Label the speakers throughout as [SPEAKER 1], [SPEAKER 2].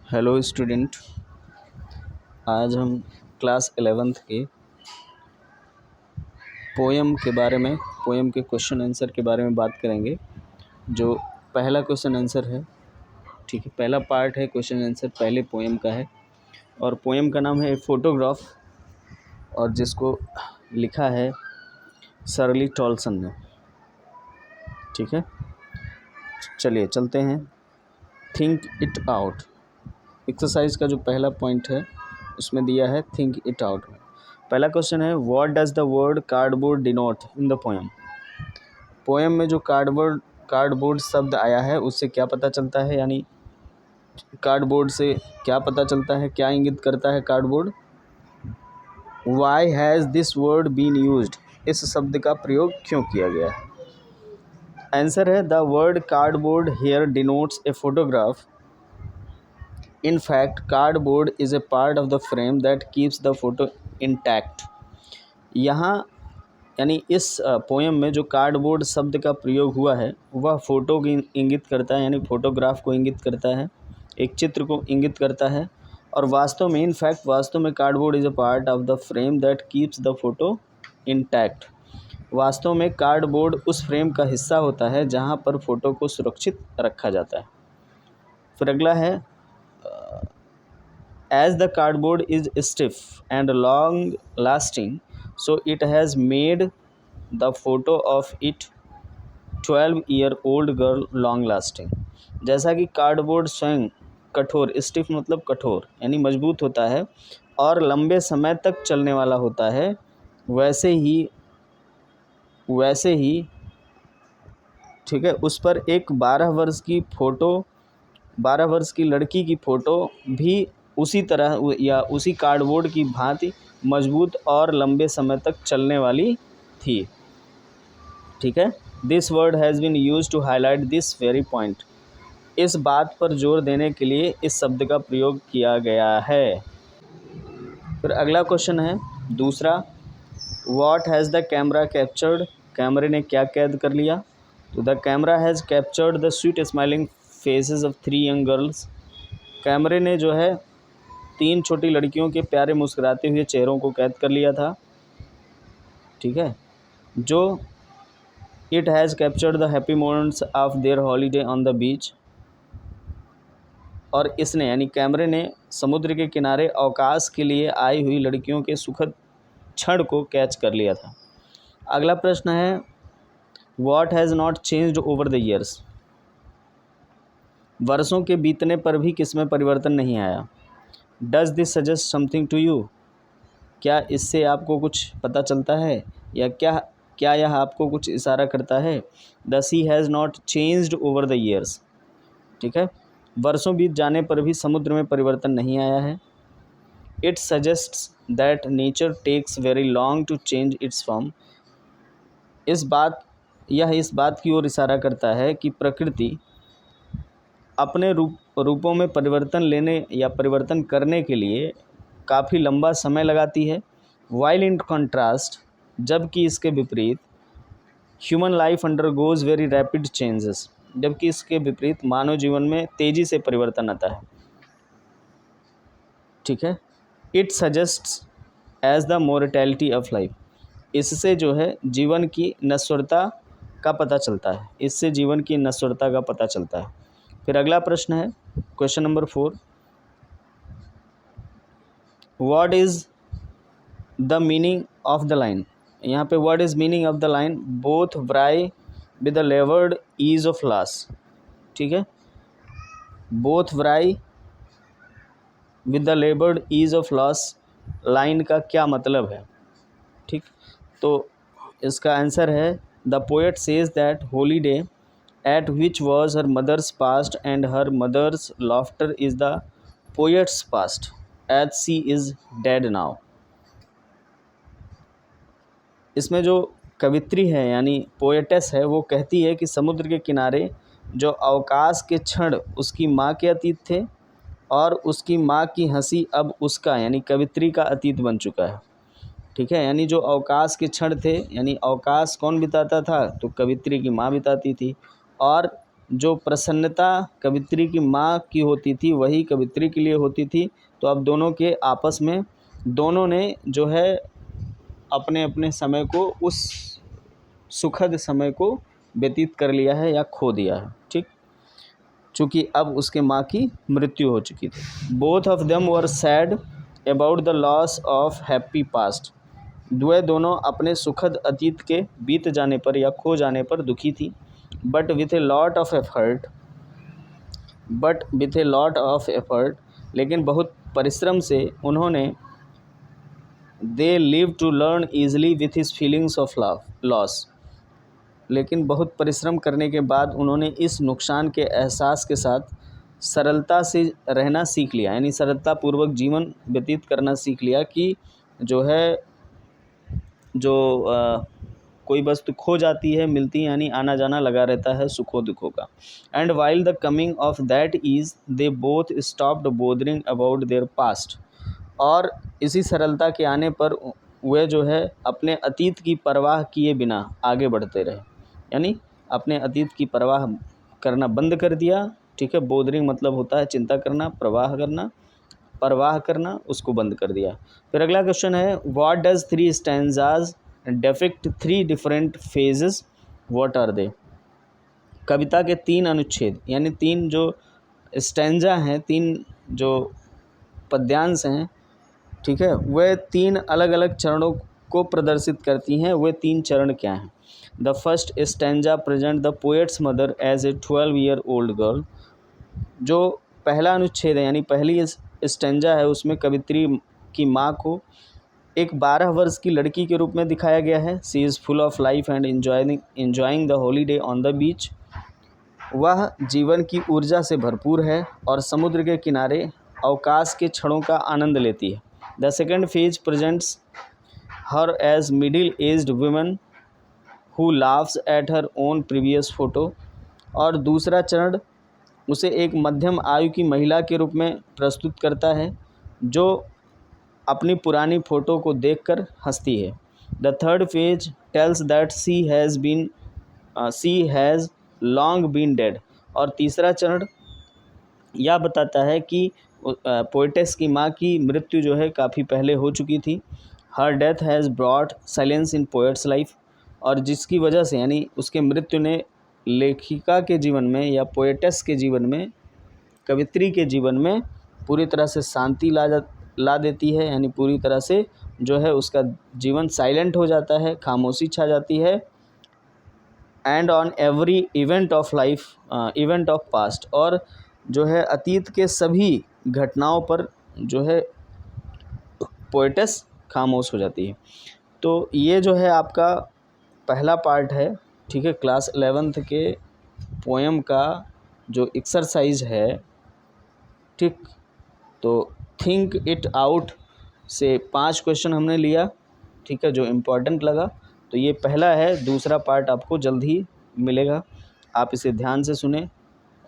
[SPEAKER 1] Hello student. आज हम class 11th के पोएम के क्वेश्चन आंसर के बारे में बात करेंगे। जो पहला क्वेश्चन आंसर है, ठीक है, पहला पार्ट है क्वेश्चन आंसर पहले पोएम का है और पोएम का नाम है ए फोटोग्राफ और जिसको लिखा है शर्ली टॉलसन ने। ठीक है, चलिए चलते हैं। थिंक इट आउट एक्सरसाइज का जो पहला पॉइंट है उसमें दिया है थिंक इट आउट में। पहला क्वेश्चन है what does the word cardboard denote in the poem. Poem में जो कार्डबोर्ड शब्द आया है उससे क्या पता चलता है, यानी कार्डबोर्ड से क्या पता चलता है, क्या इंगित करता है cardboard. Why has this word been used, इस शब्द का प्रयोग क्यों किया गया है। आंसर है the word cardboard here denotes a photograph. In fact, cardboard is a part of the frame that keeps the photo intact. यहाँ यानी इस पोएम में जो कार्डबोर्ड शब्द का प्रयोग हुआ है वह फ़ोटो को इंगित करता है, यानी फ़ोटोग्राफ को इंगित करता है, एक चित्र को इंगित करता है। और वास्तव में cardboard is a part of the frame that keeps the photo intact. वास्तव में कार्डबोर्ड उस फ्रेम का हिस्सा होता है जहाँ पर फ़ोटो को सुरक्षित रखा जाता है। फिर अगला है as the cardboard is stiff and long lasting, so it has made the photo of it 12-year-old girl long lasting। जैसा कि कार्डबोर्ड स्वयं कठोर, स्टिफ मतलब कठोर यानी मजबूत होता है और लंबे समय तक चलने वाला होता है, वैसे ही ठीक है, उस पर एक 12 वर्ष की लड़की की फ़ोटो भी उसी तरह या उसी कार्डबोर्ड की भांति मजबूत और लंबे समय तक चलने वाली थी। ठीक है, this word has been used to highlight this very point, इस बात पर जोर देने के लिए इस शब्द का प्रयोग किया गया है। फिर अगला क्वेश्चन है दूसरा, what has the camera captured, कैमरे ने क्या कैद कर लिया। तो the camera has captured the sweet smiling faces of 3 young girls. कैमरे ने जो है 3 छोटी लड़कियों के प्यारे मुस्कुराते हुए चेहरों को कैद कर लिया था। ठीक है, जो it has captured the happy moments of their holiday on the बीच। और इसने यानी कैमरे ने समुद्र के किनारे अवकाश के लिए आई हुई लड़कियों के सुखद क्षण को कैच कर लिया था। अगला प्रश्न है what has not changed over the years. वर्षों के बीतने पर भी किसमें परिवर्तन नहीं आया। Does this suggest something to you, क्या इससे आपको कुछ पता चलता है या क्या यह आपको कुछ इशारा करता है। The sea has not changed over the years. ठीक है, वर्षों बीत जाने पर भी समुद्र में परिवर्तन नहीं आया है। It suggests that nature takes very long to change its form. यह इस बात की ओर इशारा करता है कि प्रकृति अपने रूपों में परिवर्तन लेने या परिवर्तन करने के लिए काफ़ी लंबा समय लगाती है। वाइल इन कॉन्ट्रास्ट, जबकि इसके विपरीत human life undergoes very rapid changes, जबकि इसके विपरीत मानव जीवन में तेज़ी से परिवर्तन आता है। ठीक है, it suggests as the mortality of life, इससे जो है जीवन की नश्वरता का पता चलता है, इससे जीवन की नश्वरता का पता चलता है। फिर अगला प्रश्न है question number 4, what is the meaning of the line. यहाँ पे what is meaning of the line, both wry with the laboured ease of loss. ठीक है, both wry with the laboured ease of loss line का क्या मतलब है। ठीक, तो इसका आंसर है the poet says that holiday at which was her mother's past and her mother's laughter is the poet's past as she is dead now। इसमें जो कवित्री है यानी पोएटेस है वो कहती है कि समुद्र के किनारे जो अवकाश के क्षण उसकी माँ के अतीत थे और उसकी माँ की हंसी अब उसका यानी कवित्री का अतीत बन चुका है। ठीक है, यानी जो अवकाश के क्षण थे यानी अवकाश कौन बिताता था, तो कवित्री की माँ बिताती थी, और जो प्रसन्नता कवित्री की माँ की होती थी वही कवित्री के लिए होती थी। तो अब दोनों के आपस में दोनों ने जो है अपने अपने समय को, उस सुखद समय को व्यतीत कर लिया है या खो दिया है। ठीक, चूँकि अब उसके माँ की मृत्यु हो चुकी थी। Both of them were sad about the loss of happy past. वे दोनों अपने सुखद अतीत के बीत जाने पर या खो जाने पर दुखी थी। But with a lot of effort, लेकिन बहुत परिश्रम से उन्होंने, they live to learn easily with his feelings of loss, लेकिन बहुत परिश्रम करने के बाद उन्होंने इस नुकसान के एहसास के साथ सरलता से रहना सीख लिया, यानी सरलतापूर्वक जीवन व्यतीत करना सीख लिया कि जो है कोई वस्तु खो जाती है, मिलती है, यानी आना जाना लगा रहता है सुखों दुखों का। And while the coming of that ease they both stopped bothering about their past. और इसी सरलता के आने पर वे जो है अपने अतीत की परवाह किए बिना आगे बढ़ते रहे, यानी अपने अतीत की परवाह करना बंद कर दिया। ठीक है, बोदरिंग मतलब होता है चिंता करना, परवाह करना, उसको बंद कर दिया। फिर अगला क्वेश्चन है, what does 3 stanzas depict 3 different phases, what are they. कविता के 3 अनुच्छेद यानी 3 जो स्टैंजा हैं, 3 जो पद्यांश हैं, ठीक है, वह 3 अलग अलग चरणों को प्रदर्शित करती हैं। वे 3 चरण क्या हैं? The first stanza present the poet's mother as a 12 year old girl. जो पहला अनुच्छेद है यानी पहली स्टैंजा है, उसमें कवित्री की माँ को एक 12 वर्ष की लड़की के रूप में दिखाया गया है। She is full of life and enjoying the holiday on the beach. वह जीवन की ऊर्जा से भरपूर है और समुद्र के किनारे अवकाश के क्षणों का आनंद लेती है। The second phase presents her as middle aged women who laughs at her own previous photo. और दूसरा चरण उसे एक मध्यम आयु की महिला के रूप में प्रस्तुत करता है जो अपनी पुरानी फ़ोटो को देखकर हंसती है। The third phase tells that she has long been dead. और तीसरा चरण यह बताता है कि पोएटेस की माँ की मृत्यु जो है काफ़ी पहले हो चुकी थी। Her death has brought silence in poets life. और जिसकी वजह से यानी उसके मृत्यु ने लेखिका के जीवन में या पोएटेस के जीवन में, कवित्री के जीवन में पूरी तरह से शांति ला देती है, यानी पूरी तरह से जो है उसका जीवन साइलेंट हो जाता है, खामोशी छा जाती है। And on every event of past, और जो है अतीत के सभी घटनाओं पर जो है पोएटेस खामोश हो जाती है। तो ये जो है आपका पहला पार्ट है, ठीक है, क्लास 11th के पोएम का जो एक्सरसाइज है। ठीक, तो थिंक इट आउट से 5 क्वेश्चन हमने लिया, ठीक है, जो इम्पोर्टेंट लगा। तो ये पहला है, दूसरा पार्ट आपको जल्द ही मिलेगा। आप इसे ध्यान से सुनें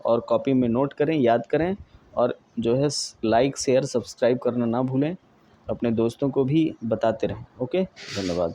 [SPEAKER 1] और कॉपी में नोट करें, याद करें, और जो है लाइक शेयर सब्सक्राइब करना ना भूलें। अपने दोस्तों को भी बताते रहें। ओके, धन्यवाद।